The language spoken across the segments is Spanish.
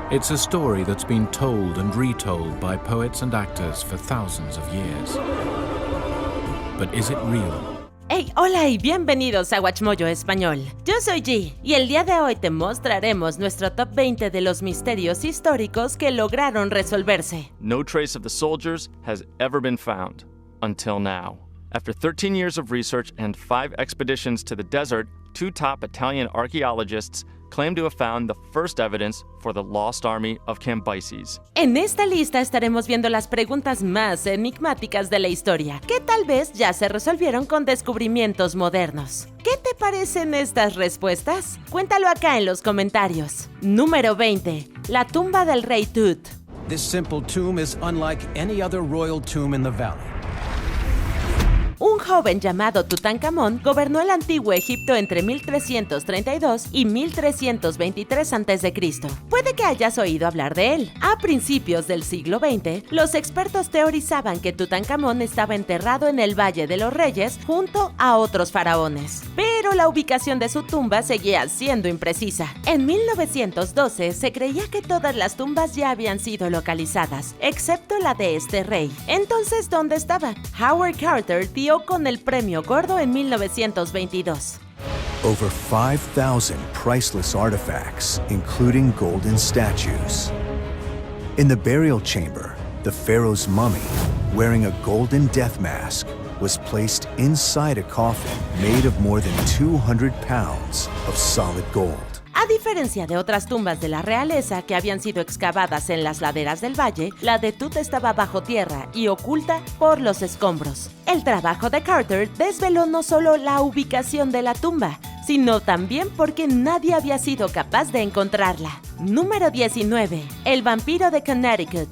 It's a story that's been told and retold by poets and actors for thousands of years. But is it real? Hey, hola y bienvenidos a Watchmojo Español. Yo soy G y el día de hoy te mostraremos nuestro top 20 de los misterios históricos que lograron resolverse. No trace of the soldiers has ever been found, until now. After 13 years of research and 5 expeditions to the desert, 2 top Italian archaeologists claim to have found the first evidence for the lost army of Cambyses. En esta lista estaremos viendo las preguntas más enigmáticas de la historia, que tal vez ya se resolvieron con descubrimientos modernos. ¿Qué te parecen estas respuestas? Cuéntalo acá en los comentarios. Número 20. La tumba del rey Tut. This simple tomb is unlike any other royal tomb in the valley. Un joven llamado Tutankamón gobernó el antiguo Egipto entre 1332 y 1323 a.C. Puede que hayas oído hablar de él. A principios del siglo XX, los expertos teorizaban que Tutankamón estaba enterrado en el Valle de los Reyes junto a otros faraones. Pero la ubicación de su tumba seguía siendo imprecisa. En 1912 se creía que todas las tumbas ya habían sido localizadas, excepto la de este rey. Entonces, ¿dónde estaba? Howard Carter dio con el premio gordo en 1922. Over 5,000 priceless artifacts, including golden statues. In the burial chamber, the pharaoh's mummy, wearing a golden death mask, was placed inside a coffin made of more than 200 pounds of solid gold. A diferencia de otras tumbas de la realeza que habían sido excavadas en las laderas del valle, la de Tut estaba bajo tierra y oculta por los escombros. El trabajo de Carter desveló no solo la ubicación de la tumba, sino también porque nadie había sido capaz de encontrarla. Número 19. El vampiro de Connecticut.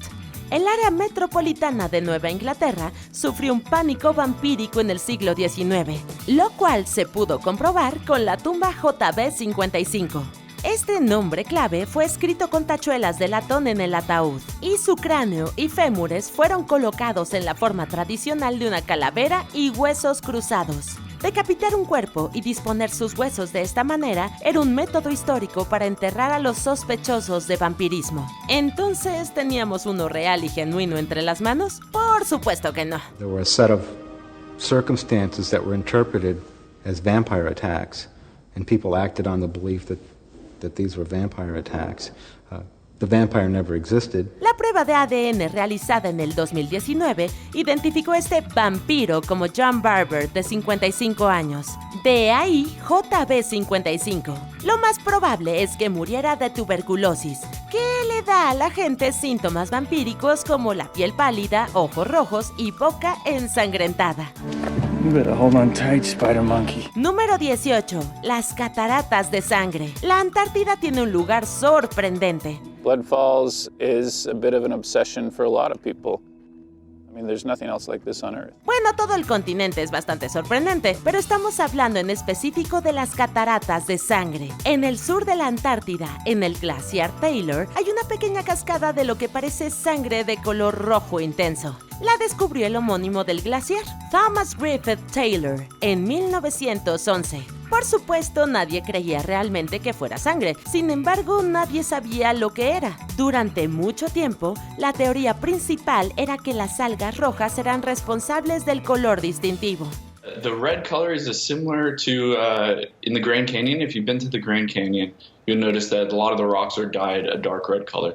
El área metropolitana de Nueva Inglaterra sufrió un pánico vampírico en el siglo XIX, lo cual se pudo comprobar con la tumba JB55. Este nombre clave fue escrito con tachuelas de latón en el ataúd, y su cráneo y fémures fueron colocados en la forma tradicional de una calavera y huesos cruzados. Decapitar un cuerpo y disponer sus huesos de esta manera era un método histórico para enterrar a los sospechosos de vampirismo. ¿Entonces teníamos uno real y genuino entre las manos? Por supuesto que no. There were a set of circumstances that were interpreted as vampire attacks, and people acted on the belief that these were vampire attacks. The vampire never existed. La prueba de ADN realizada en el 2019 identificó este vampiro como John Barber, de 55 años. De ahí JB55. Lo más probable es que muriera de tuberculosis, que le da a la gente síntomas vampíricos como la piel pálida, ojos rojos y boca ensangrentada. You better hold on tight, Spider Monkey. Número 18. Las cataratas de sangre. La Antártida tiene un lugar sorprendente. Blood Falls is a bit of an obsession for a lot of people. I mean, there's nothing else like this on Earth. Bueno, todo el continente es bastante sorprendente, pero estamos hablando en específico de las cataratas de sangre. En el sur de la Antártida, en el glaciar Taylor, hay una pequeña cascada de lo que parece sangre de color rojo intenso. La descubrió el homónimo del glaciar, Thomas Griffith Taylor, en 1911. Por supuesto, nadie creía realmente que fuera sangre, sin embargo, nadie sabía lo que era. Durante mucho tiempo, la teoría principal era que las algas rojas eran responsables del color distintivo. The red color is similar to in the Grand Canyon. If you've been to the Grand Canyon, you'll notice that a lot of the rocks are dyed a dark red color.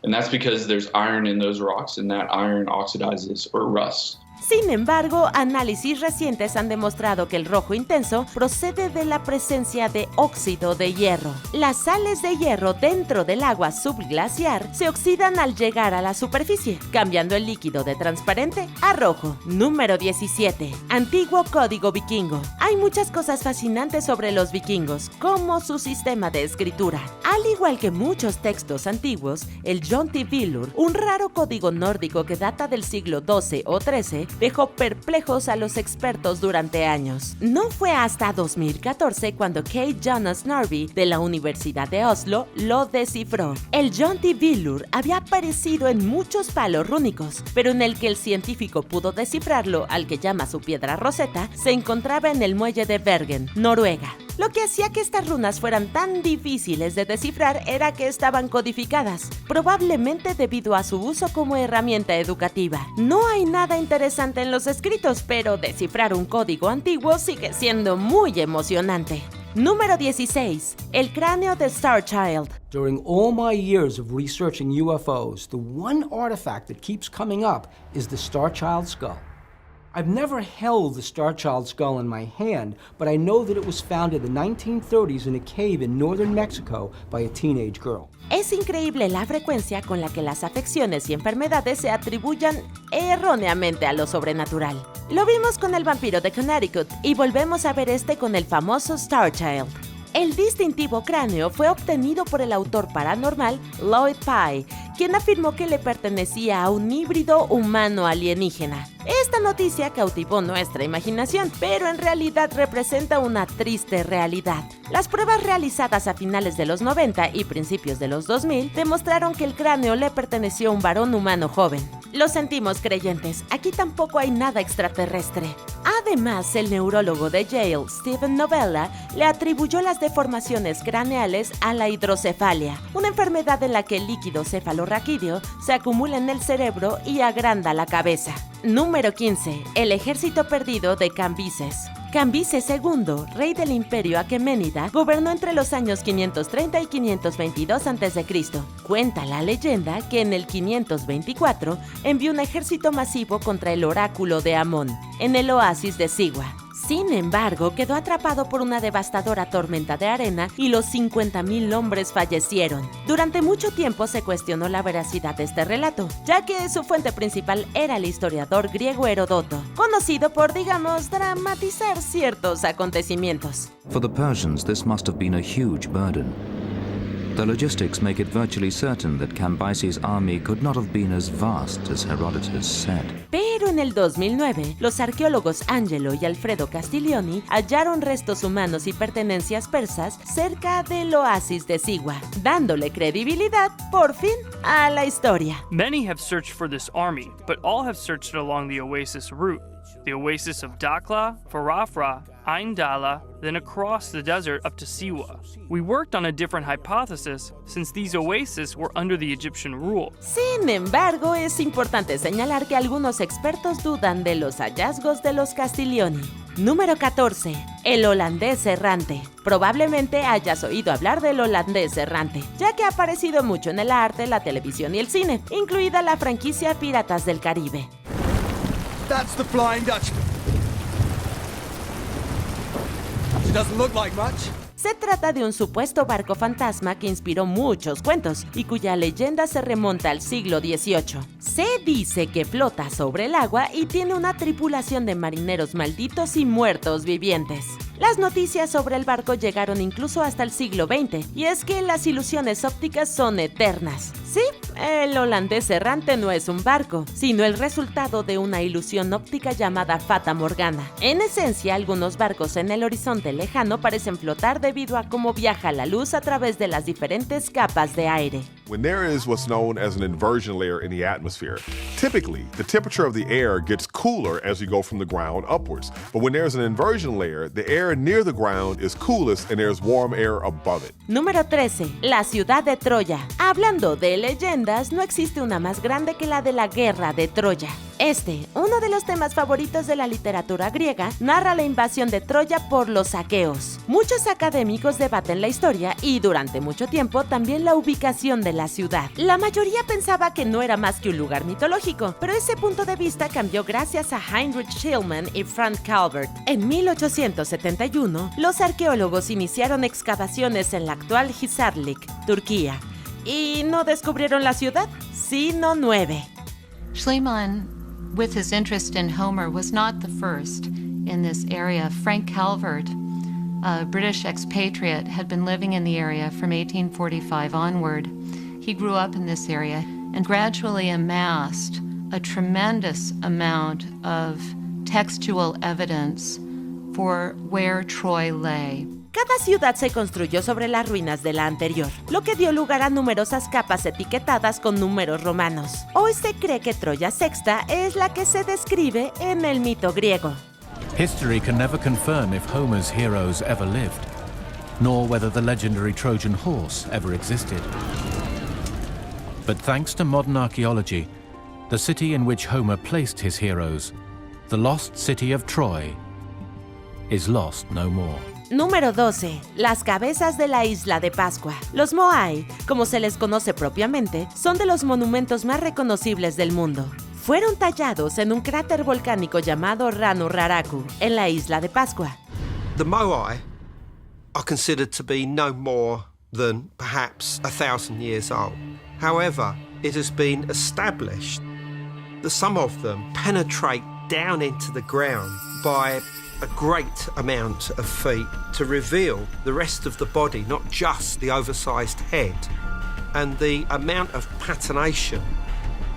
And that's because there's iron in those rocks, and that iron oxidizes or rusts. Sin embargo, análisis recientes han demostrado que el rojo intenso procede de la presencia de óxido de hierro. Las sales de hierro dentro del agua subglaciar se oxidan al llegar a la superficie, cambiando el líquido de transparente a rojo. Número 17. Antiguo código vikingo. Hay muchas cosas fascinantes sobre los vikingos, como su sistema de escritura. Al igual que muchos textos antiguos, el Jontivilur, un raro código nórdico que data del siglo XII o XIII, dejó perplejos a los expertos durante años. No fue hasta 2014 cuando Kate Jonas Narby de la Universidad de Oslo lo descifró. El Jontivilur había aparecido en muchos palos rúnicos, pero en el que el científico pudo descifrarlo, al que llama su piedra Rosetta, se encontraba en el muelle de Bergen, Noruega. Lo que hacía que estas runas fueran tan difíciles de descifrar era que estaban codificadas, probablemente debido a su uso como herramienta educativa. No hay nada interesante en los escritos, pero descifrar un código antiguo sigue siendo muy emocionante. Número 16. El cráneo de Star Child. During all my years of researching UFOs, the one artifact that keeps coming up is the Star Child skull. I've never held the Star Child skull in my hand, but I know that it was found in the 1930s in a cave in northern Mexico by a teenage girl. Es increíble la frecuencia con la que las afecciones y enfermedades se atribuyan erróneamente a lo sobrenatural. Lo vimos con el vampiro de Connecticut y volvemos a ver este con el famoso Star Child. El distintivo cráneo fue obtenido por el autor paranormal Lloyd Pye, quien afirmó que le pertenecía a un híbrido humano-alienígena. Esta noticia cautivó nuestra imaginación, pero en realidad representa una triste realidad. Las pruebas realizadas a finales de los 90 y principios de los 2000 demostraron que el cráneo le perteneció a un varón humano joven. Lo sentimos, creyentes, aquí tampoco hay nada extraterrestre. Además, el neurólogo de Yale, Stephen Novella, le atribuyó las deformaciones craneales a la hidrocefalia, una enfermedad en la que el líquido cefalorraquídeo se acumula en el cerebro y agranda la cabeza. Número 15. El ejército perdido de Cambises. Cambises II, rey del imperio aqueménida, gobernó entre los años 530 y 522 a.C. Cuenta la leyenda que en el 524 envió un ejército masivo contra el oráculo de Amón, en el oasis de Sigua. Sin embargo, quedó atrapado por una devastadora tormenta de arena y los 50,000 hombres fallecieron. Durante mucho tiempo se cuestionó la veracidad de este relato, ya que su fuente principal era el historiador griego Heródoto, conocido por, digamos, dramatizar ciertos acontecimientos. For the Persians, this must have been a huge burden. The logistics make it virtually certain that Cambyses' army could not have been as vast as Herodotus said. Pero en el 2009, los arqueólogos Angelo y Alfredo Castiglioni hallaron restos humanos y pertenencias persas cerca del oasis de Sigua, dándole credibilidad, por fin, a la historia. Many have searched for this army, but all have searched along the oasis route. The oasis of Dakhla, Farafra, Ain Dala, then across the desert up to Siwa. We worked on a different hypothesis since these oases were under the Egyptian rule. Sin embargo, es importante señalar que algunos expertos dudan de los hallazgos de los Castiglioni. Número 14. El holandés errante. Probablemente hayas oído hablar del holandés errante, ya que ha aparecido mucho en el arte, la televisión y el cine, incluida la franquicia Piratas del Caribe. That's the Flying Dutchman. She doesn't look like much. Se trata de un supuesto barco fantasma que inspiró muchos cuentos y cuya leyenda se remonta al siglo XVIII. Se dice que flota sobre el agua y tiene una tripulación de marineros malditos y muertos vivientes. Las noticias sobre el barco llegaron incluso hasta el siglo XX, y es que las ilusiones ópticas son eternas. Sí, el holandés errante no es un barco, sino el resultado de una ilusión óptica llamada Fata Morgana. En esencia, algunos barcos en el horizonte lejano parecen flotar debido a cómo viaja la luz a través de las diferentes capas de aire. When there is what's known as an inversion layer in the atmosphere, typically the temperature of the air gets cooler as you go from the ground upwards. But when there's an inversion layer, the air near the ground is coolest and there's warm air above it. Número 13. La ciudad de Troya. Hablando de leyendas, no existe una más grande que la de la guerra de Troya. Uno de los temas favoritos de la literatura griega, narra la invasión de Troya por los aqueos. Muchos académicos debaten la historia y durante mucho tiempo también la ubicación de la ciudad. La mayoría pensaba que no era más que un lugar mitológico, pero ese punto de vista cambió gracias a Heinrich Schliemann y Frank Calvert. En 1871, los arqueólogos iniciaron excavaciones en la actual Hisarlik, Turquía, y no descubrieron la ciudad, sino 9. Schliemann, with his interest in Homer, was not the first in this area. Frank Calvert, a British expatriate, had been living in the area from 1845 onward. He grew up in this area and gradually amassed a tremendous amount of textual evidence for where Troy lay. Cada ciudad se construyó sobre las ruinas de la anterior, lo que dio lugar a numerosas capas etiquetadas con números romanos. Hoy se cree que Troya Sexta es la que se describe en el mito griego. History can never confirm if Homer's heroes ever lived, nor whether the legendary Trojan horse ever existed. But thanks to modern archaeology, the city in which Homer placed his heroes, the lost city of Troy, is lost no more. Número 12. Las cabezas de la isla de Pascua. Los Moai, como se les conoce propiamente, son de los monumentos más reconocibles del mundo. Fueron tallados en un cráter volcánico llamado Ranu Raraku, en la isla de Pascua. The Moai are considered to be no more than perhaps 1,000 years old. However, it has been established that some of them penetrate down into the ground by a great amount of feet to reveal the rest of the body, not just the oversized head. And the amount of patination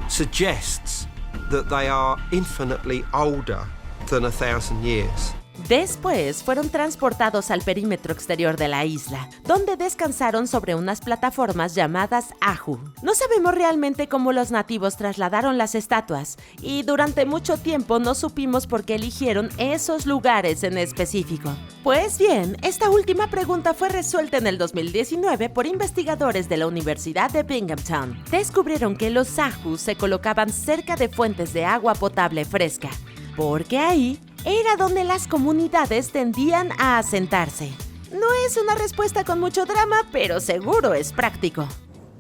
suggests that they are infinitely older than 1,000 years. Después fueron transportados al perímetro exterior de la isla, donde descansaron sobre unas plataformas llamadas Ahu. No sabemos realmente cómo los nativos trasladaron las estatuas, y durante mucho tiempo no supimos por qué eligieron esos lugares en específico. Pues bien, esta última pregunta fue resuelta en el 2019 por investigadores de la Universidad de Binghamton. Descubrieron que los Ahu se colocaban cerca de fuentes de agua potable fresca, porque ahí era donde las comunidades tendían a asentarse. No es una respuesta con mucho drama, pero seguro es práctico.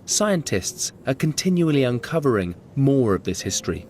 Scientists are continually uncovering more of this history,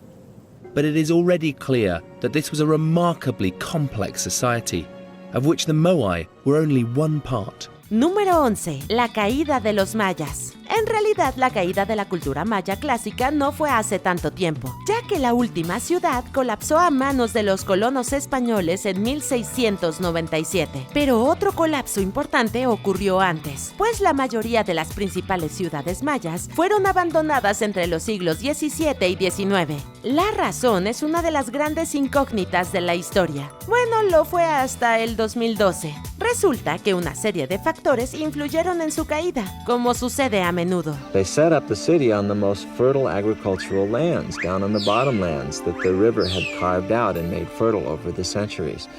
but it is already clear that this was a remarkably complex society, of which the Moai were only one part. Número 11. La caída de los mayas. En realidad, la caída de la cultura maya clásica no fue hace tanto tiempo, ya que la última ciudad colapsó a manos de los colonos españoles en 1697. Pero otro colapso importante ocurrió antes, pues la mayoría de las principales ciudades mayas fueron abandonadas entre los siglos XVII y XIX. La razón es una de las grandes incógnitas de la historia. Bueno, lo fue hasta el 2012. Resulta que una serie de factores influyeron en su caída, como sucede a menudo. They set up the city on the most fertile agricultural lands, down on the bottomlands that the river had carved out and made fertile over the centuries.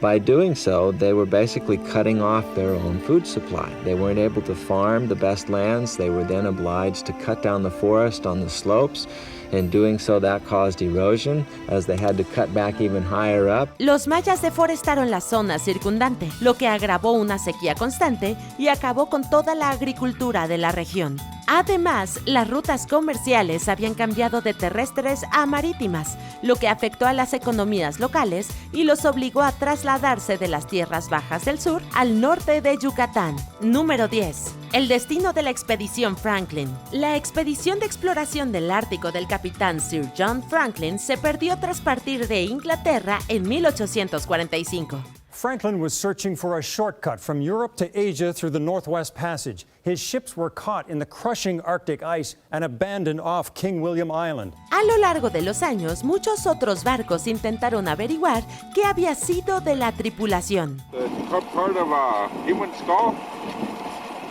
By doing so, they were basically cutting off their own food supply. They weren't able to farm the best lands. They were then obliged to cut down the forest on the slopes. In doing so, that caused erosion, as they had to cut back even higher up. Los mayas deforestaron la zona circundante, lo que agravó una sequía constante y acabó con toda la agricultura de la región. Además, las rutas comerciales habían cambiado de terrestres a marítimas, lo que afectó a las economías locales y los obligó a trasladarse de las tierras bajas del sur al norte de Yucatán. Número 10. El destino de la expedición Franklin. La expedición de exploración del Ártico del capitán Sir John Franklin se perdió tras partir de Inglaterra en 1845. Franklin was searching for a shortcut from Europe to Asia through the Northwest Passage. His ships were caught in the crushing Arctic ice and abandoned off King William Island. A lo largo de los años, muchos otros barcos intentaron averiguar qué había sido de la tripulación. The top part of a human skull,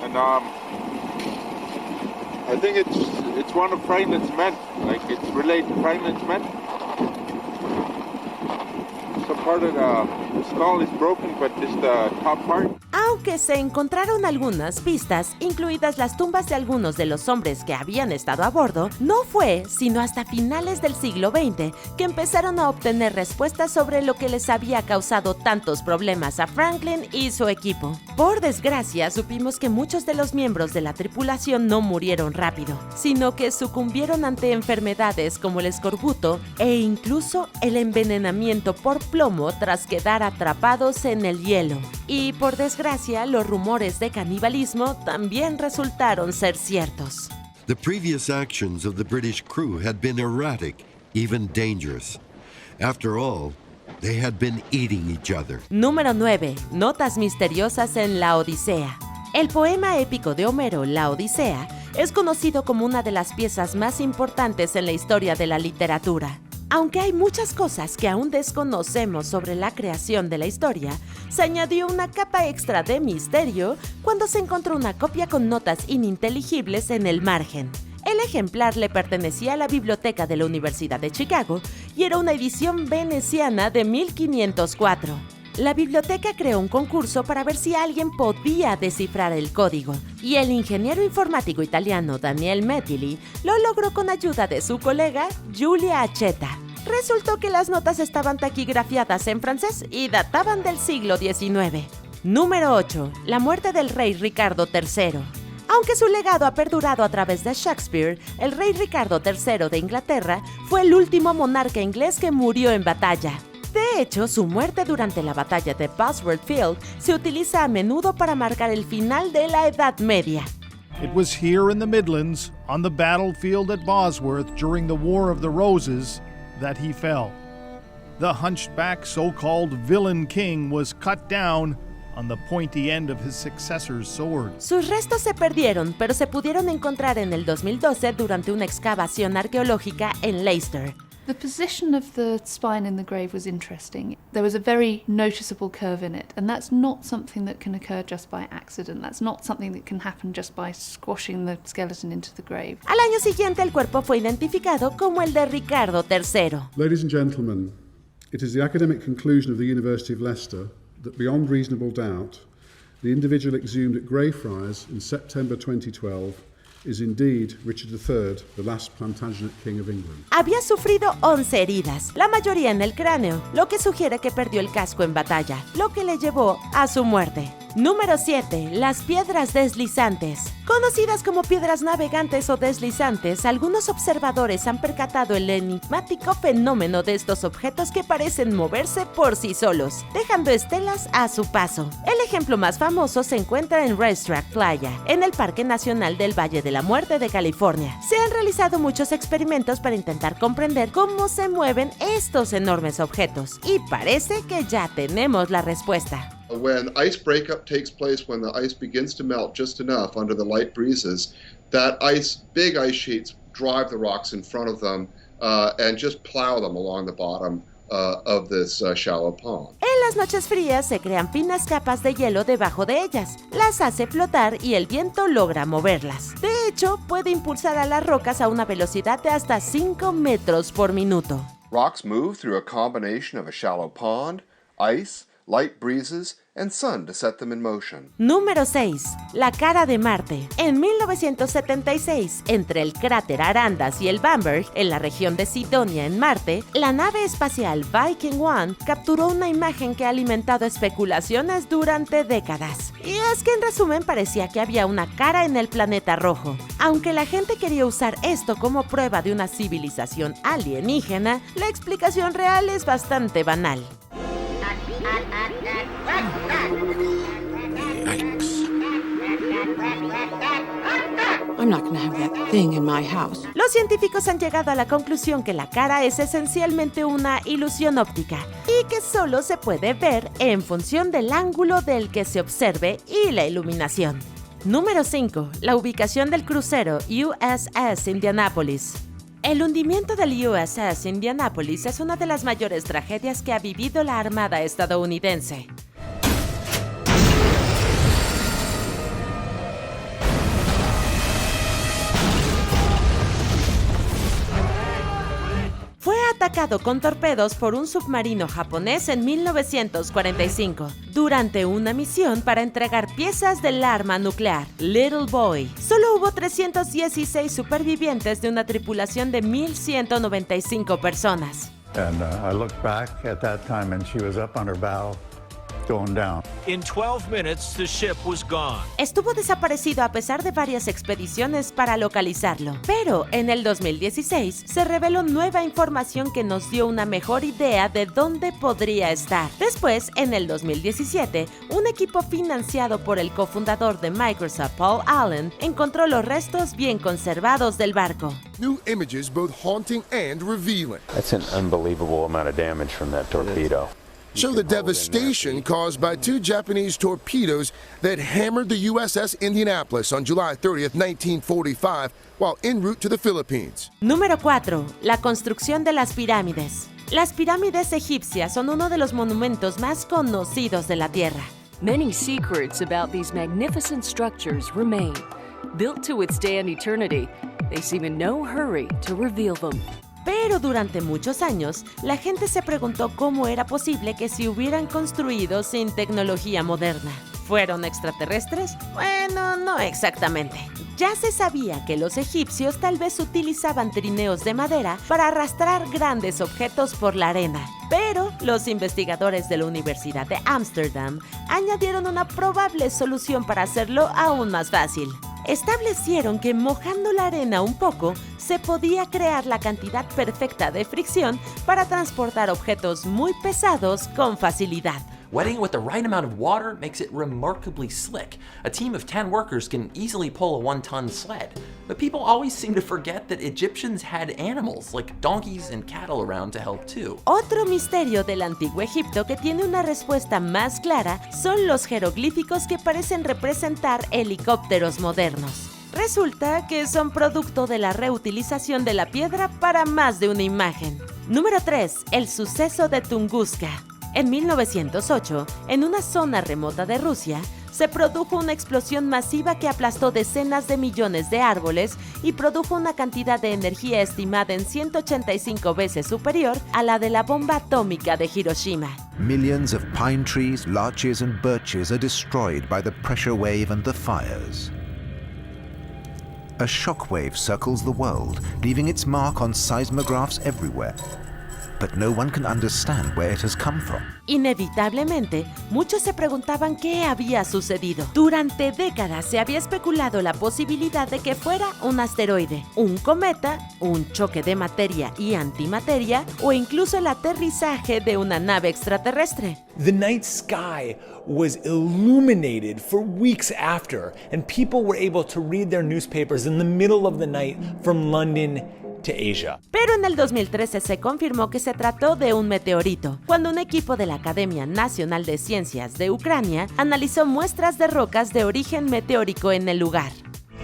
and I think it's one of Franklin's men, like it's related to Franklin's men. Some part of the skull is broken, but just the top part. Aunque se encontraron algunas pistas, incluidas las tumbas de algunos de los hombres que habían estado a bordo, no fue sino hasta finales del siglo XX que empezaron a obtener respuestas sobre lo que les había causado tantos problemas a Franklin y su equipo. Por desgracia, supimos que muchos de los miembros de la tripulación no murieron rápido, sino que sucumbieron ante enfermedades como el escorbuto e incluso el envenenamiento por plomo tras quedar atrapados en el hielo. Y por desgracia, los rumores de canibalismo también resultaron ser ciertos. The previous actions of the British crew had been erratic, even dangerous. After all, they had been eating each other. Número 9. Notas misteriosas en la Odisea. El poema épico de Homero, La Odisea, es conocido como una de las piezas más importantes en la historia de la literatura. Aunque hay muchas cosas que aún desconocemos sobre la creación de la historia, se añadió una capa extra de misterio cuando se encontró una copia con notas ininteligibles en el margen. El ejemplar le pertenecía a la biblioteca de la Universidad de Chicago y era una edición veneciana de 1504. la biblioteca creó un concurso para ver si alguien podía descifrar el código, y el ingeniero informático italiano Daniel Mettili lo logró con ayuda de su colega Giulia Accetta. Resultó que las notas estaban taquigrafiadas en francés y databan del siglo XIX. Número 8. La muerte del rey Ricardo III. Aunque su legado ha perdurado a través de Shakespeare, el rey Ricardo III de Inglaterra fue el último monarca inglés que murió en batalla. De hecho, su muerte durante la batalla de Bosworth Field se utiliza a menudo para marcar el final de la Edad Media. It was here in the Midlands, on the battlefield at Bosworth during the War of the Roses, that he fell. The hunchback, so-called villain king, was cut down on the pointy end of his successor's sword. Sus restos se perdieron, pero se pudieron encontrar en el 2012 durante una excavación arqueológica en Leicester. The position of the spine in the grave was interesting. There was a very noticeable curve in it, and that's not something that can occur just by accident. That's not something that can happen just by squashing the skeleton into the grave. Al año siguiente, el cuerpo fue identificado como el de Ricardo III. Ladies and gentlemen, it is the academic conclusion of the University of Leicester that beyond reasonable doubt, the individual exhumed at Greyfriars in September 2012 is indeed Richard III, the last Plantagenet King of England. Había sufrido 11 heridas, la mayoría en el cráneo, lo que sugiere que perdió el casco en batalla, lo que le llevó a su muerte. Número 7. Las piedras deslizantes. Conocidas como piedras navegantes o deslizantes, algunos observadores han percatado el enigmático fenómeno de estos objetos que parecen moverse por sí solos, dejando estelas a su paso. El ejemplo más famoso se encuentra en Racetrack Playa, en el Parque Nacional del Valle de la Muerte de California. Se han realizado muchos experimentos para intentar comprender cómo se mueven estos enormes objetos, y parece que ya tenemos la respuesta. When ice breakup takes place, when the ice begins to melt just enough under the light breezes, that big ice sheets drive the rocks in front of them and just plow them along the bottom of this shallow pond. En las noches frías se crean finas capas de hielo debajo de ellas, las hace flotar y el viento logra moverlas. De hecho, puede impulsar a las rocas a una velocidad de hasta 5 metros por minuto. Rocks move through a combination of a shallow pond, ice, light breezes, and sun to set them in motion. Número 6. La cara de Marte. En 1976, entre el cráter Arandas y el Bamberg, en la región de Sidonia en Marte, la nave espacial Viking 1 capturó una imagen que ha alimentado especulaciones durante décadas. Y es que en resumen parecía que había una cara en el planeta rojo. Aunque la gente quería usar esto como prueba de una civilización alienígena, la explicación real es bastante banal. I'm not gonna have that thing in my house. Los científicos han llegado a la conclusión que la cara es esencialmente una ilusión óptica y que solo se puede ver en función del ángulo del que se observe y la iluminación. Número 5. La ubicación del crucero USS Indianapolis. El hundimiento del USS Indianapolis es una de las mayores tragedias que ha vivido la Armada estadounidense. Fue atacado con torpedos por un submarino japonés en 1945, durante una misión para entregar piezas del arma nuclear, Little Boy. Solo hubo 316 supervivientes de una tripulación de 1,195 personas. And I looked back at that time and she was up on her bow, going down. In 12 minutes, the ship was gone. Estuvo desaparecido a pesar de varias expediciones para localizarlo. Pero en el 2016 se reveló nueva información que nos dio una mejor idea de dónde podría estar. Después, en el 2017, un equipo financiado por el cofundador de Microsoft, Paul Allen, encontró los restos bien conservados del barco. New images both haunting and revealing. That's an unbelievable amount of damage from that torpedo. Show the devastation caused by two Japanese torpedoes that hammered the USS Indianapolis on July 30th, 1945, while en route to the Philippines. Número 4. La construcción de las pirámides. Las pirámides egipcias son uno de los monumentos más conocidos de la Tierra. Many secrets about these magnificent structures remain. Built to withstand eternity, they seem in no hurry to reveal them. Pero durante muchos años, la gente se preguntó cómo era posible que se hubieran construido sin tecnología moderna. ¿Fueron extraterrestres? Bueno, no exactamente. Ya se sabía que los egipcios tal vez utilizaban trineos de madera para arrastrar grandes objetos por la arena. Pero los investigadores de la Universidad de Ámsterdam añadieron una probable solución para hacerlo aún más fácil. Establecieron que mojando la arena un poco, se podía crear la cantidad perfecta de fricción para transportar objetos muy pesados con facilidad. Wetting with the right amount of water makes it remarkably slick. A team of 10 workers can easily pull a 1-ton sled. But people always seem to forget that Egyptians had animals like donkeys and cattle around to help too. Otro misterio del antiguo Egipto que tiene una respuesta más clara son los jeroglíficos que parecen representar helicópteros modernos. Resulta que son producto de la reutilización de la piedra para más de una imagen. Número 3. El suceso de Tunguska. En 1908, en una zona remota de Rusia, se produjo una explosión masiva que aplastó decenas de millones de árboles y produjo una cantidad de energía estimada en 185 veces superior a la de la bomba atómica de Hiroshima. Millions of pine trees, larches and birches are destroyed by the pressure wave and the fires. A shockwave circles the world, leaving its mark on seismographs everywhere. But no one can understand where it has come from. Inevitablemente, muchos se preguntaban qué había sucedido. Durante décadas se había especulado la posibilidad de que fuera un asteroide, un cometa, un choque de materia y antimateria o incluso el aterrizaje de una nave extraterrestre. The night sky was illuminated for weeks after, and people were able to read their newspapers in the middle of the night from London to Asia. Pero en el 2013 se confirmó que se trató de un meteorito, cuando un equipo de la Academia Nacional de Ciencias de Ucrania analizó muestras de rocas de origen meteórico en el lugar.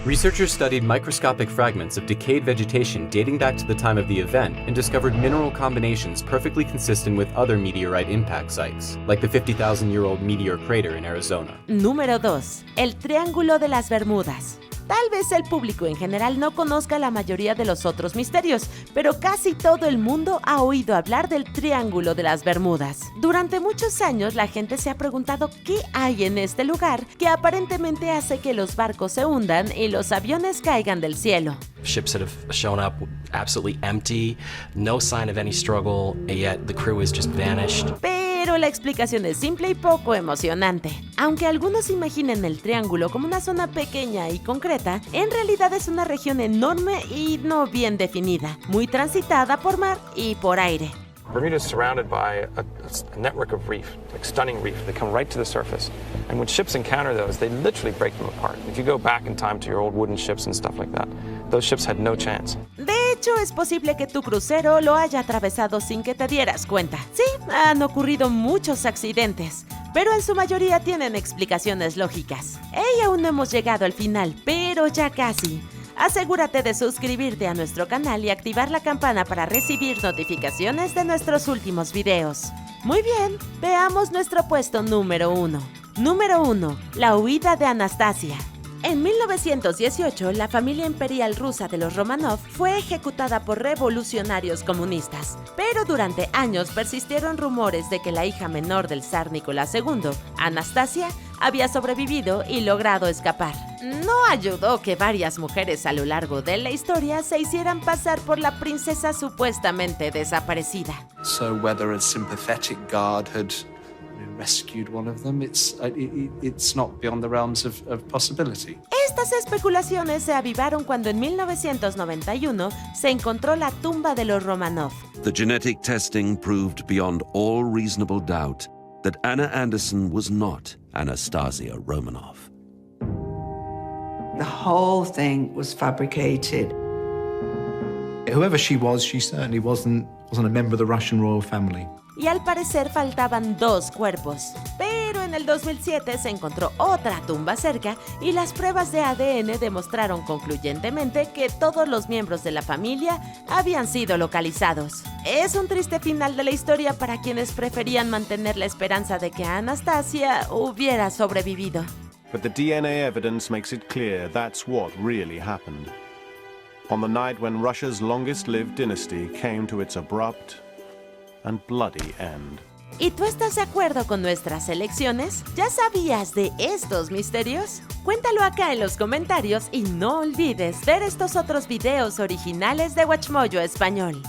Researchers studied microscopic fragments of decayed vegetation dating back to the time of the event and discovered mineral combinations perfectly consistent with other meteorite impact sites, like the 50,000-year-old meteor crater in Arizona. Número 2. El Triángulo de las Bermudas. Tal vez el público en general no conozca la mayoría de los otros misterios, pero casi todo el mundo ha oído hablar del Triángulo de las Bermudas. Durante muchos años la gente se ha preguntado qué hay en este lugar que aparentemente hace que los barcos se hundan y los aviones caigan del cielo. Ships that have shown up absolutely empty, no sign of any struggle, and yet the crew has just vanished. Pero la explicación es simple y poco emocionante. Aunque algunos imaginen el Triángulo como una zona pequeña y concreta, en realidad es una región enorme y no bien definida, muy transitada por mar y por aire. Bermuda is surrounded by a network of reef, like stunning reef. They come right to the surface. And when ships encounter those, they literally break them apart. If you go back in time to your old wooden ships and stuff like that, those ships had no chance. De hecho, es posible que tu crucero lo haya atravesado sin que te dieras cuenta. Sí, han ocurrido muchos accidentes, pero en su mayoría tienen explicaciones lógicas. Y aún no hemos llegado al final, pero ya casi. Asegúrate de suscribirte a nuestro canal y activar la campana para recibir notificaciones de nuestros últimos videos. Muy bien, veamos nuestro puesto número 1. Número 1. La huida de Anastasia. En 1918, la familia imperial rusa de los Romanov fue ejecutada por revolucionarios comunistas, pero durante años persistieron rumores de que la hija menor del zar Nicolás II, Anastasia, había sobrevivido y logrado escapar. No ayudó que varias mujeres a lo largo de la historia se hicieran pasar por la princesa supuestamente desaparecida. So whether a sympathetic guard had rescued one of them, it's not beyond the realms of possibility. Estas especulaciones se avivaron cuando en 1991 se encontró la tumba de los Romanov. The genetic testing proved beyond all reasonable doubt that Anna Anderson was not Anastasia Romanov. The whole thing was fabricated. Whoever she was, she certainly wasn't a member of the Russian royal family. Y al parecer faltaban 2 cuerpos. Pero en el 2007 se encontró otra tumba cerca y las pruebas de ADN demostraron concluyentemente que todos los miembros de la familia habían sido localizados. Es un triste final de la historia para quienes preferían mantener la esperanza de que Anastasia hubiera sobrevivido. But the DNA evidence makes it clear that's what really happened. on the night when Russia's longest-lived dynasty came to its abrupt and bloody end. ¿Y tú estás de acuerdo con nuestras elecciones? ¿Ya sabías de estos misterios? Cuéntalo acá en los comentarios y no olvides ver estos otros videos originales de WatchMojo Español.